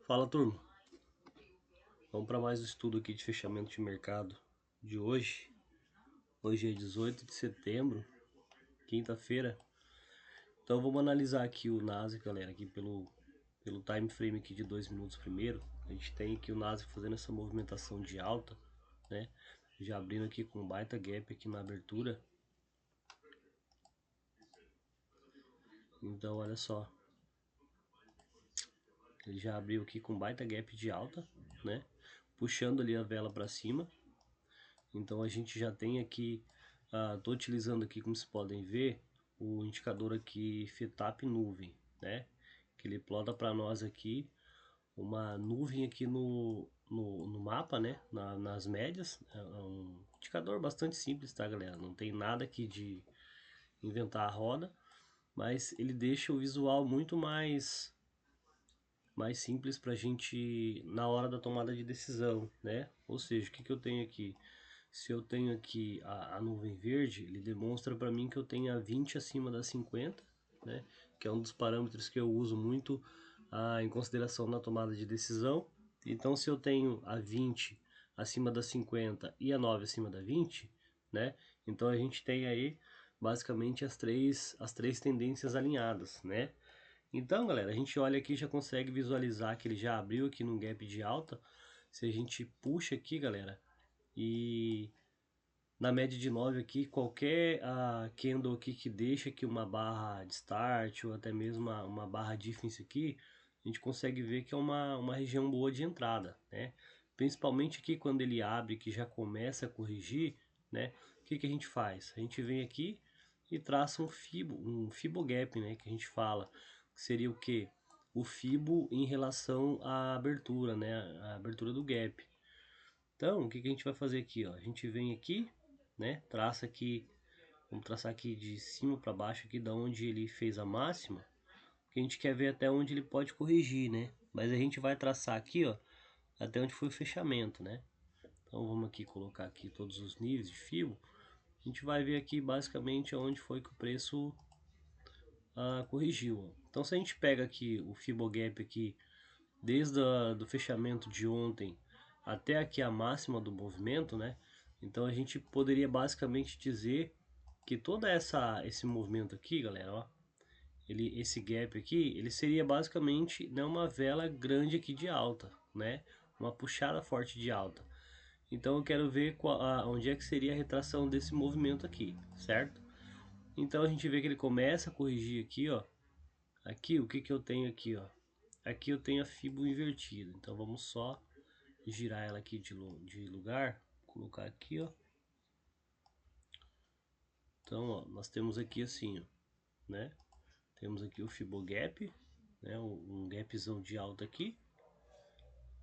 Fala, turma. Vamos para mais um estudo aqui de fechamento de mercado de hoje. Hoje é 18 de setembro, quinta-feira. Então vamos analisar aqui o Nasdaq, galera, aqui pelo time frame aqui de 2 minutos primeiro. A gente tem aqui o Nasdaq fazendo essa movimentação de alta, né? Já abrindo aqui com um baita gap aqui na abertura. Então olha só, ele já abriu aqui com baita gap de alta, né? Puxando ali a vela para cima. Então a gente já tem aqui, tô utilizando aqui, como vocês podem ver, o indicador aqui FETAP nuvem, né? Que ele plota para nós aqui uma nuvem aqui no mapa, né? Nas médias. É um indicador bastante simples, tá, galera? Não tem nada aqui de inventar a roda, mas ele deixa o visual muito mais simples para a gente na hora da tomada de decisão, né? Ou seja, o que eu tenho aqui? Se eu tenho aqui a nuvem verde, ele demonstra para mim que eu tenho a 20 acima da 50, né? Que é um dos parâmetros que eu uso muito em consideração na tomada de decisão. Então, se eu tenho a 20 acima da 50 e a 9 acima da 20, né? Então a gente tem aí basicamente as três tendências alinhadas, né? Então, galera, a gente olha aqui e já consegue visualizar que ele já abriu aqui num gap de alta. Se a gente puxa aqui, galera, e na média de 9 aqui, qualquer candle aqui que deixa aqui uma barra de start ou até mesmo uma barra difference aqui, a gente consegue ver que é uma região boa de entrada, né? Principalmente aqui quando ele abre, que já começa a corrigir, né? O que a gente faz? A gente vem aqui e traça um Fibogap, né? Que a gente fala, que seria o que? O Fibo em relação à abertura, né? A abertura do gap. Então, o que a gente vai fazer aqui, ó? A gente vem aqui, né? Traça aqui, vamos traçar aqui de cima para baixo aqui, da onde ele fez a máxima, que a gente quer ver até onde ele pode corrigir, né? Mas a gente vai traçar aqui, ó, até onde foi o fechamento, né? Então vamos aqui colocar aqui todos os níveis de FIBO. A gente vai ver aqui basicamente onde foi que o preço corrigiu. Então se a gente pega aqui o Fibogap aqui, desde do fechamento de ontem até aqui a máxima do movimento, né? Então a gente poderia basicamente dizer que toda esse movimento aqui, galera, ó, esse gap aqui, ele seria basicamente, né, uma vela grande aqui de alta, né? Uma puxada forte de alta. Então eu quero ver onde é que seria a retração desse movimento aqui, certo? Então a gente vê que ele começa a corrigir aqui, ó. Aqui, o que que eu tenho aqui, ó? Aqui eu tenho a Fibo invertida. Então vamos só girar ela aqui de lugar, colocar aqui, ó. Então, ó, nós temos aqui assim, ó, né? Temos aqui o Fibogap, né? Um gapzão de alta aqui,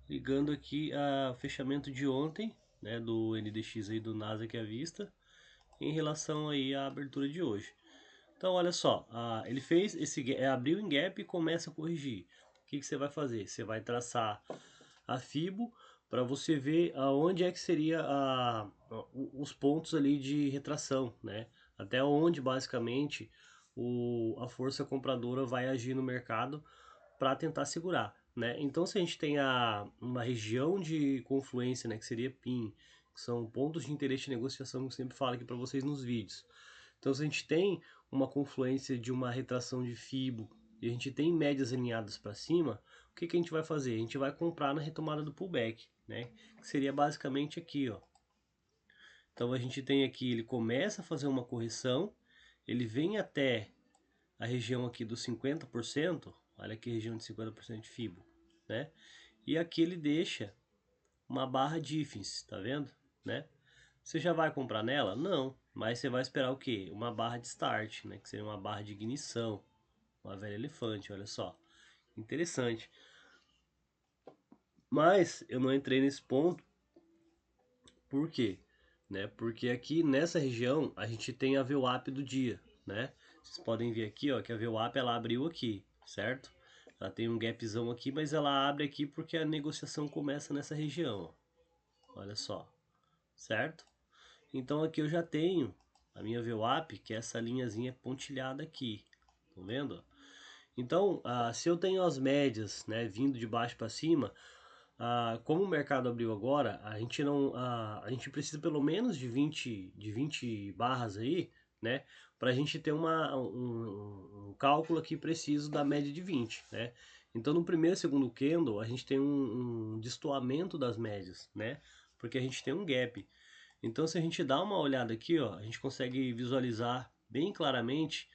ligando aqui a fechamento de ontem, né? Do NDX aí do Nasdaq à vista, em relação aí à abertura de hoje. Então, olha só, ele fez abriu em gap e começa a corrigir. O que você vai fazer? Você vai traçar a Fibo para você ver aonde é que seria os pontos ali de retração, né? Até onde basicamente a força compradora vai agir no mercado para tentar segurar, né? Então se a gente tem uma região de confluência, né, que seria PIN, que são pontos de interesse de negociação que eu sempre falo aqui para vocês nos vídeos. Então se a gente tem uma confluência de uma retração de Fibo e a gente tem médias alinhadas para cima, o que a gente vai fazer? A gente vai comprar na retomada do pullback, né? Que seria basicamente aqui, ó. Então a gente tem aqui, ele começa a fazer uma correção, ele vem até a região aqui dos 50%, olha aqui a região de 50% de Fibo, né? E aqui ele deixa uma barra difference, tá vendo? Né? Você já vai comprar nela? Não, mas você vai esperar o quê? Uma barra de start, né? Que seria uma barra de ignição, uma velha elefante, olha só. Interessante. Mas eu não entrei nesse ponto, por quê? Né? Porque aqui nessa região a gente tem a VWAP do dia, né? Vocês podem ver aqui, ó, que a VWAP ela abriu aqui, certo? Ela tem um gapzão aqui, mas ela abre aqui porque a negociação começa nessa região, ó. Olha só, certo? Então aqui eu já tenho a minha VWAP, que é essa linhazinha pontilhada aqui, tá vendo? Então, se eu tenho as médias, né, vindo de baixo para cima, como o mercado abriu agora, a gente não, a gente precisa pelo menos de 20 barras aí, né, para a gente ter um cálculo aqui preciso da média de 20, né. Então, no primeiro e segundo candle, a gente tem um destoamento das médias, né, porque a gente tem um gap. Então, se a gente dá uma olhada aqui, ó, a gente consegue visualizar bem claramente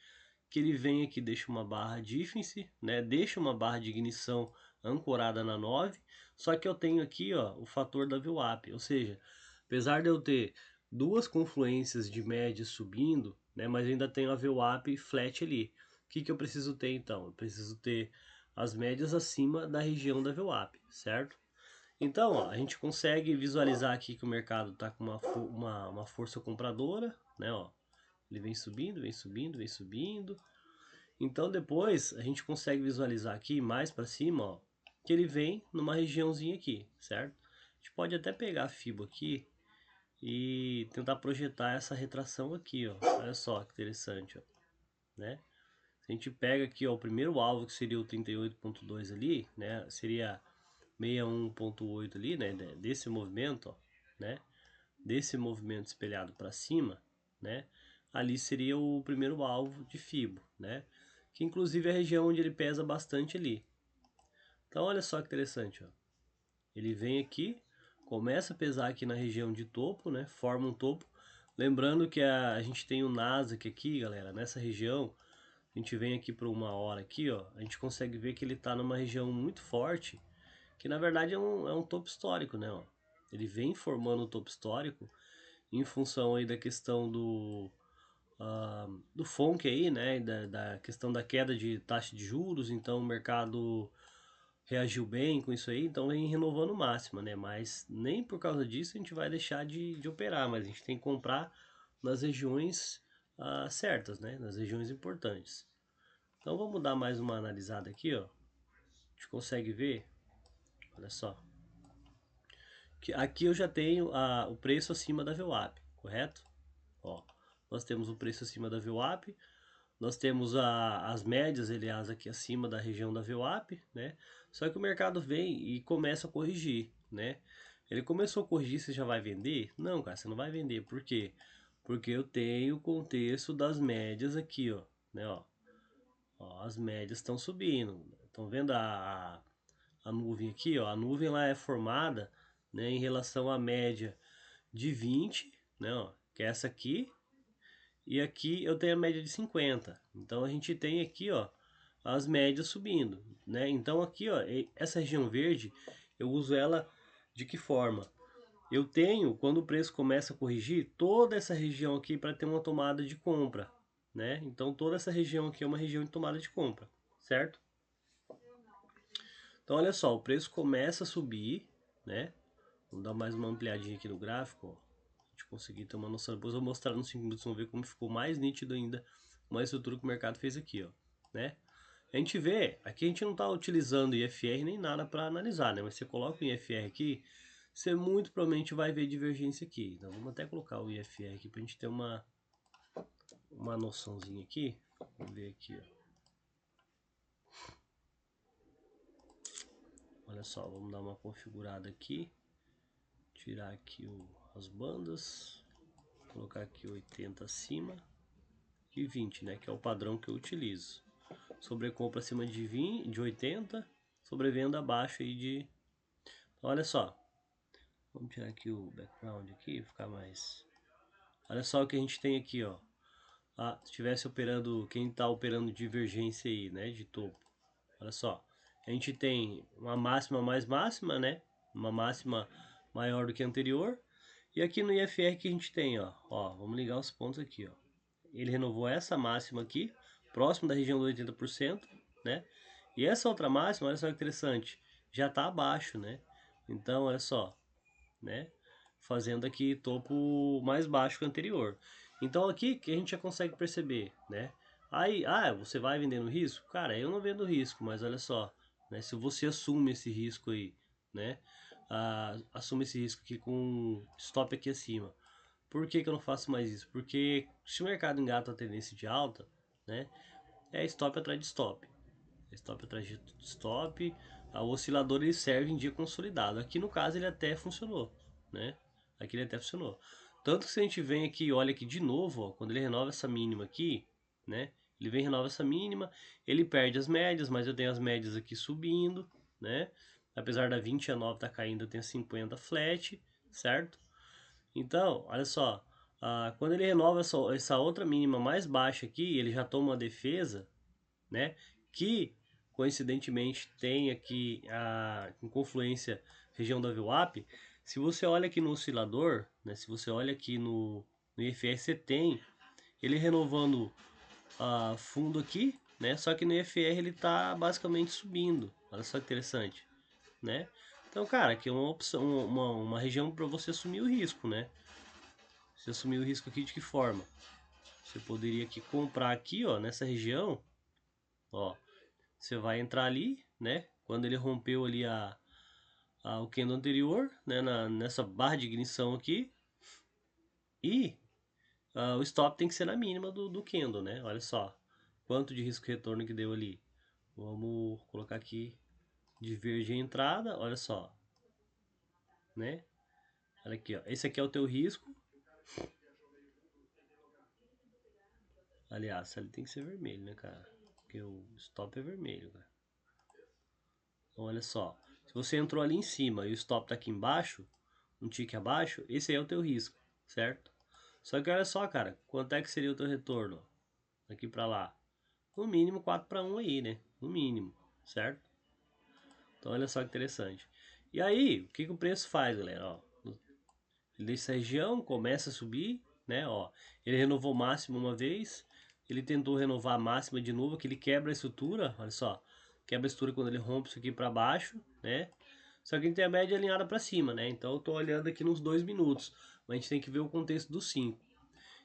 que ele vem aqui, deixa uma barra difference, né? Deixa uma barra de ignição ancorada na 9, só que eu tenho aqui, ó, o fator da VWAP, ou seja, apesar de eu ter duas confluências de médias subindo, né, mas eu ainda tenho a VWAP flat ali. O que que eu preciso ter então? Eu preciso ter as médias acima da região da VWAP, certo? Então, ó, a gente consegue visualizar aqui que o mercado está com uma força compradora, né? Ó, ele vem subindo, vem subindo, vem subindo. Então depois a gente consegue visualizar aqui mais para cima, ó, que ele vem numa regiãozinha aqui, certo? A gente pode até pegar a FIBO aqui e tentar projetar essa retração aqui, ó. Olha só que interessante, ó, né? Se a gente pega aqui, ó, o primeiro alvo que seria o 38.2 ali, né? Seria 61.8 ali, né? Desse movimento, ó, né? Desse movimento espelhado para cima, né? Ali seria o primeiro alvo de FIBO, né? Que inclusive é a região onde ele pesa bastante ali. Então olha só que interessante, ó. Ele vem aqui, começa a pesar aqui na região de topo, né? Forma um topo. Lembrando que a gente tem o Nasdaq aqui, galera, nessa região. A gente vem aqui para uma hora aqui, ó. A gente consegue ver que ele está numa região muito forte, que na verdade é um topo histórico, né? Ó. Ele vem formando o topo histórico em função aí da questão do FONC aí, né, da questão da queda de taxa de juros, então o mercado reagiu bem com isso aí, então vem renovando máxima, né, mas nem por causa disso a gente vai deixar de operar, mas a gente tem que comprar nas regiões certas, né, nas regiões importantes. Então vamos dar mais uma analisada aqui, ó, a gente consegue ver, olha só, que aqui eu já tenho o preço acima da VWAP, correto? Ó, nós temos o preço acima da VWAP, nós temos as médias, aliás, aqui acima da região da VWAP, né? Só que o mercado vem e começa a corrigir, né? Ele começou a corrigir, você já vai vender? Não, cara, você não vai vender. Por quê? Porque eu tenho o contexto das médias aqui, ó, né? Ó, as médias estão subindo. Estão vendo a nuvem aqui, ó? A nuvem lá é formada, né, em relação à média de 20, né, ó, que é essa aqui, e aqui eu tenho a média de 50. Então a gente tem aqui, ó, as médias subindo, né? Então aqui, ó, essa região verde, eu uso ela de que forma? Eu tenho, quando o preço começa a corrigir, toda essa região aqui para ter uma tomada de compra, né? Então toda essa região aqui é uma região de tomada de compra, certo? Então olha só, o preço começa a subir, né? Vamos dar mais uma ampliadinha aqui no gráfico, ó. A gente conseguir ter uma noção. Depois eu vou mostrar nos 5 minutos, vamos ver como ficou mais nítido ainda uma estrutura que o mercado fez aqui, ó, né? A gente vê, aqui a gente não está utilizando IFR nem nada para analisar, né? Mas você coloca o IFR aqui, você muito provavelmente vai ver divergência aqui. Então vamos até colocar o IFR aqui para a gente ter uma noçãozinha aqui. Vamos ver aqui, ó. Olha só, vamos dar uma configurada aqui. Tirar aqui as bandas. Colocar aqui 80 acima e 20, né? Que é o padrão que eu utilizo. Sobrecompra acima de 20, de 80, sobrevenda abaixo aí de... Olha só. Vamos tirar aqui o background aqui, ficar mais... Olha só o que a gente tem aqui, ó. Se estivesse operando, quem está operando divergência aí, né, de topo. Olha só. A gente tem uma máxima mais máxima, né? Uma máxima maior do que a anterior. E aqui no IFR que a gente tem, ó, vamos ligar os pontos aqui, ó. Ele renovou essa máxima aqui, próximo da região do 80%, né? E essa outra máxima, olha só que interessante, já está abaixo, né? Então, olha só, né? Fazendo aqui topo mais baixo que o anterior. Então aqui que a gente já consegue perceber, né? Aí, você vai vendendo risco? Cara, eu não vendo risco, mas olha só, né? Se você assume esse risco aí, né? Assume esse risco aqui com stop aqui acima. Por que que eu não faço mais isso? Porque se o mercado engata a tendência de alta, né? É stop atrás de stop, Stop atrás de stop. O oscilador ele serve em dia consolidado. Aqui no caso ele até funcionou, né? Aqui ele até funcionou. Tanto que se a gente vem aqui e olha aqui de novo, ó, quando ele renova essa mínima aqui, né? Ele vem e renova essa mínima, ele perde as médias, mas eu tenho as médias aqui subindo, né? Apesar da 20 a 9 tá caindo, eu tenho 50 flat, certo? Então, olha só, quando ele renova essa outra mínima mais baixa aqui, ele já toma uma defesa, né? Que coincidentemente tem aqui em confluência região da VWAP. Se você olha aqui no oscilador, né? Se você olha aqui no IFR, você tem ele renovando fundo aqui, né? Só que no IFR ele tá basicamente subindo. Olha só que interessante, né? Então, cara, aqui é uma opção, uma região para você assumir o risco, né? Você assumir o risco aqui de que forma? Você poderia aqui comprar aqui, ó, nessa região, ó. Você vai entrar ali, né? Quando ele rompeu ali o candle anterior, né? Nessa barra de ignição aqui. E o stop tem que ser na mínima do candle, né? Olha só. Quanto de risco retorno que deu ali. Vamos colocar aqui de verde a entrada. Olha só. Né? Olha aqui, ó. Esse aqui é o teu risco. Aliás, ele tem que ser vermelho, né, cara? Porque o stop é vermelho, cara. Então, olha só. Se você entrou ali em cima e o stop tá aqui embaixo, um tique abaixo, esse aí é o teu risco, certo? Só que olha só, cara, quanto é que seria o teu retorno daqui para lá? No mínimo 4 para 1 aí, né? No mínimo, certo? Então olha só que interessante. E aí, o que, que o preço faz, galera? Ó, ele deixa essa região, começa a subir, né? Ó, ele renovou máximo uma vez, ele tentou renovar a máxima de novo, que ele quebra a estrutura, olha só. Quebra a estrutura quando ele rompe isso aqui para baixo, né? Só que a gente tem a média alinhada para cima, né? Então eu tô olhando aqui nos 2 minutos. Mas a gente tem que ver o contexto dos 5.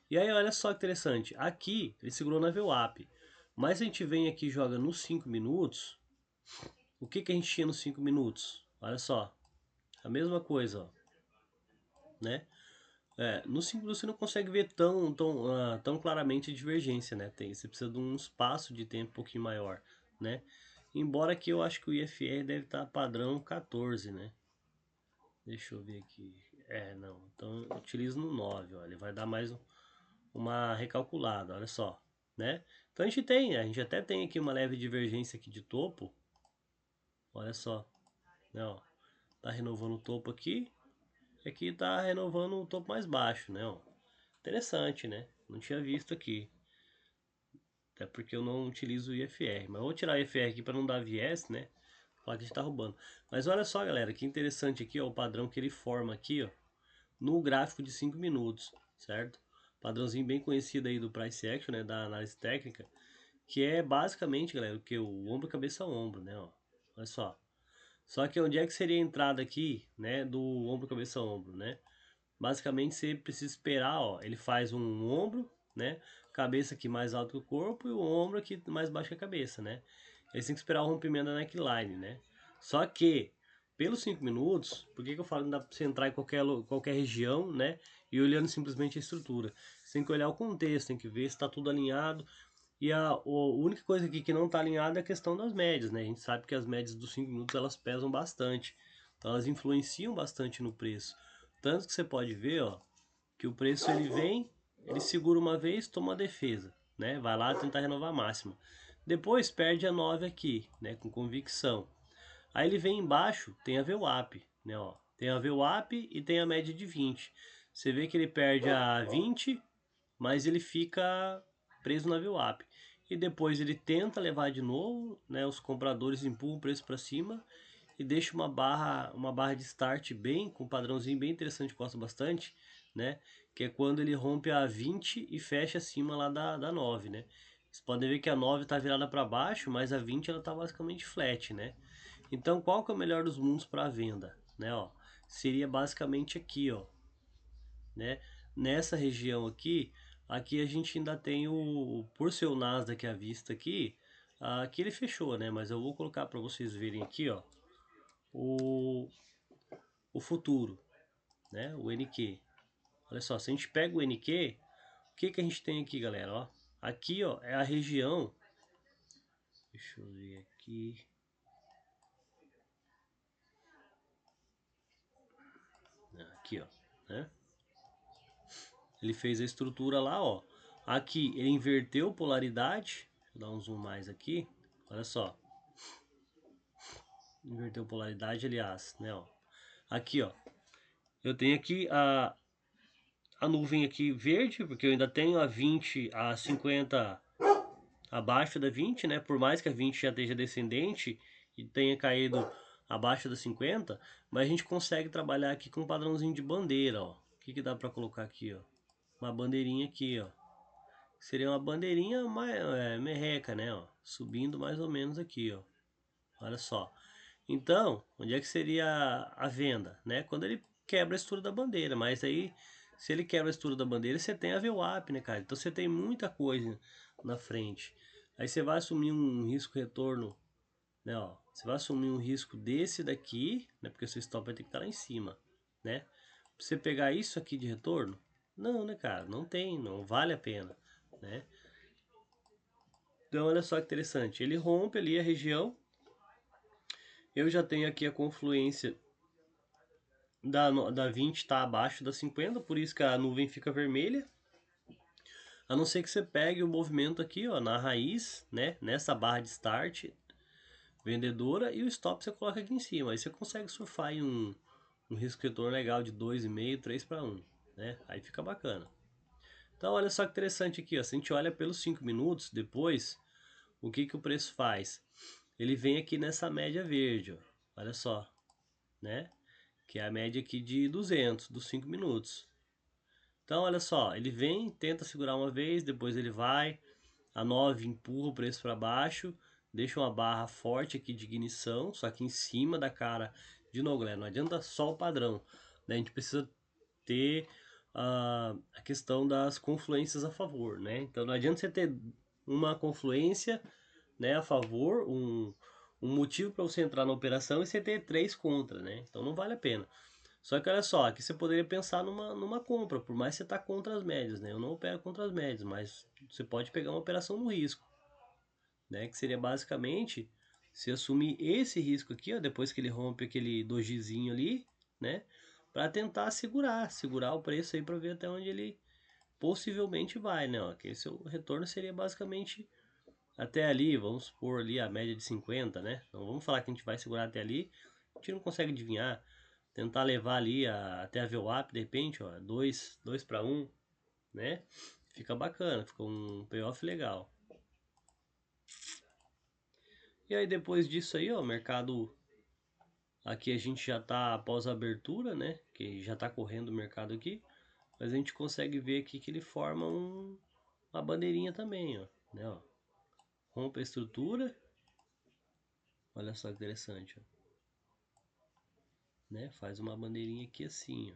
E aí, olha só que interessante. Aqui, ele segurou na VWAP. Mas a gente vem aqui e joga nos 5 minutos. O que, que a gente tinha nos 5 minutos? Olha só. A mesma coisa, ó. Né? Nos 5 minutos você não consegue ver tão claramente a divergência, né? Você precisa de um espaço de tempo um pouquinho maior, né? Embora que eu acho que o IFR deve estar padrão 14, né? Deixa eu ver aqui. Não. Então eu utilizo no 9, ó. Ele vai dar mais uma recalculada, olha só, né? Então a gente até tem aqui uma leve divergência aqui de topo. Olha só, né, ó. Tá renovando o topo aqui. E aqui tá renovando o topo mais baixo, né, ó. Interessante, né? Não tinha visto aqui. Até porque eu não utilizo o IFR. Mas eu vou tirar o IFR aqui para não dar viés, né? Falar que a gente tá roubando. Mas olha só, galera, que interessante aqui, ó, o padrão que ele forma aqui, ó, no gráfico de 5 minutos, certo? Padrãozinho bem conhecido aí do Price Action, né, da análise técnica, que é basicamente, galera, o que o ombro, cabeça, ombro, né, ó. Olha só. Só que onde é que seria a entrada aqui, né, do ombro, cabeça, ombro, né? Basicamente você precisa esperar, ó, ele faz um ombro, né, cabeça aqui mais alto que o corpo e o ombro aqui mais baixo que a cabeça, né? Eles têm que esperar o rompimento da neckline, né? Só que pelos 5 minutos, por que eu falo que não dá pra você entrar em qualquer região, né? E olhando simplesmente a estrutura. Você tem que olhar o contexto, tem que ver se está tudo alinhado. E a única coisa aqui que não está alinhada é a questão das médias, né? A gente sabe que as médias dos 5 minutos elas pesam bastante. Então elas influenciam bastante no preço. Tanto que você pode ver, ó, que o preço ele vem, ele segura uma vez, toma uma defesa, né? Vai lá tentar renovar a máxima. Depois perde a 9 aqui, né? Com convicção. Aí ele vem embaixo, tem a VWAP, né, ó. Tem a VWAP e tem a média de 20. Você vê que ele perde a 20, mas ele fica preso na VWAP. E depois ele tenta levar de novo, né, os compradores empurram o preço para cima e deixa uma barra de start bem, com um padrãozinho bem interessante, gosto bastante, né, que é quando ele rompe a 20 e fecha acima lá da 9, né. Vocês podem ver que a 9 está virada para baixo, mas a 20 ela está basicamente flat, né. Então, qual que é o melhor dos mundos para venda, né, ó? Seria basicamente aqui, ó, né? Nessa região aqui, aqui a gente ainda tem por ser o Nasdaq à vista aqui, aqui ele fechou, né? Mas eu vou colocar para vocês verem aqui, ó, o, o futuro, né? O NQ. Olha só, se a gente pega o NQ, o que que a gente tem aqui, galera, ó? Aqui, ó, é a região Deixa eu ver aqui. Aqui, ó, né? Ele fez a estrutura lá, ó. Aqui ele inverteu polaridade. Vou dar um zoom mais aqui. Olha só. Inverteu polaridade, aliás, né, ó. Aqui, ó. Eu tenho aqui a nuvem aqui verde, porque eu ainda tenho a 20, a 50 abaixo da 20, né? Por mais que a 20 já esteja descendente e tenha caído abaixo da 50, mas a gente consegue trabalhar aqui com um padrãozinho de bandeira, ó. O que que dá para colocar aqui, ó? Uma bandeirinha aqui, ó. Seria uma bandeirinha merreca, né, ó? Subindo mais ou menos aqui, ó. Olha só. Então, onde é que seria a venda, né? Quando ele quebra a estrutura da bandeira, mas aí se ele quebra a estrutura da bandeira, você tem a VWAP, né, cara? Então você tem muita coisa na frente. Aí você vai assumir um risco retorno, né, ó. Você vai assumir um risco desse daqui, né, porque o seu stop vai ter que estar lá em cima, né? Pra você pegar isso aqui de retorno? Não, né, cara? Não tem, não vale a pena, né? Então, olha só que interessante. Ele rompe ali a região. Eu já tenho aqui a confluência da 20 está abaixo da 50, por isso que a nuvem fica vermelha. A não ser que você pegue o movimento aqui, ó, na raiz, né, nessa barra de start vendedora, e o stop você coloca aqui em cima. Aí você consegue surfar em um risco retorno legal de 2,5, 3 para 1, né? Aí fica bacana. Então olha só que interessante aqui, ó, se a gente olha pelos 5 minutos depois, o que que o preço faz? Ele vem aqui nessa média verde, ó. Olha só, né? Que é a média aqui de 200 dos 5 minutos. Então, olha só, ele vem, tenta segurar uma vez, depois ele vai, a 9 empurra o preço para baixo, deixa uma barra forte aqui de ignição, só que em cima da cara, de novo, galera, não adianta só o padrão, né? A gente precisa ter a questão das confluências a favor, né? Então, não adianta você ter uma confluência, né, a favor, um motivo para você entrar na operação e você ter 3 contra, né? Então, não vale a pena. Só que olha só, aqui você poderia pensar numa compra, por mais que você está contra as médias, né? Eu não opero contra as médias, mas você pode pegar uma operação no risco, né? Que seria basicamente se assumir esse risco aqui, ó, depois que ele rompe aquele dojizinho ali, né? Para tentar segurar o preço aí para ver até onde ele possivelmente vai, né? Ó, que esse o retorno seria basicamente até ali, vamos supor ali a média de 50, né? Não vamos falar que a gente vai segurar até ali, a gente não consegue adivinhar. Tentar levar ali até a VWAP, de repente, ó, 2 para 1, né? Fica bacana, fica um payoff legal. E aí depois disso aí, ó, o mercado aqui a gente já tá após a abertura, né? Que já tá correndo o mercado aqui, mas a gente consegue ver aqui que ele forma uma bandeirinha também, ó, né, ó. Rompe a estrutura. Olha só que interessante, ó, né? Faz uma bandeirinha aqui assim, ó.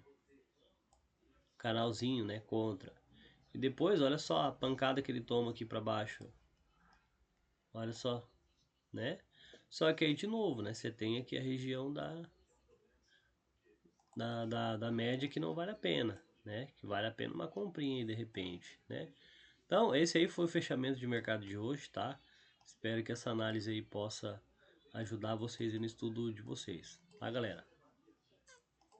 Canalzinho, né, contra. E depois, olha só a pancada que ele toma aqui para baixo. Olha só, né? Só que aí de novo, né? Você tem aqui a região da média que não vale a pena, né? Que vale a pena uma comprinha aí de repente, né? Então, esse aí foi o fechamento de mercado de hoje, tá? Espero que essa análise aí possa ajudar vocês no estudo de vocês, tá, galera?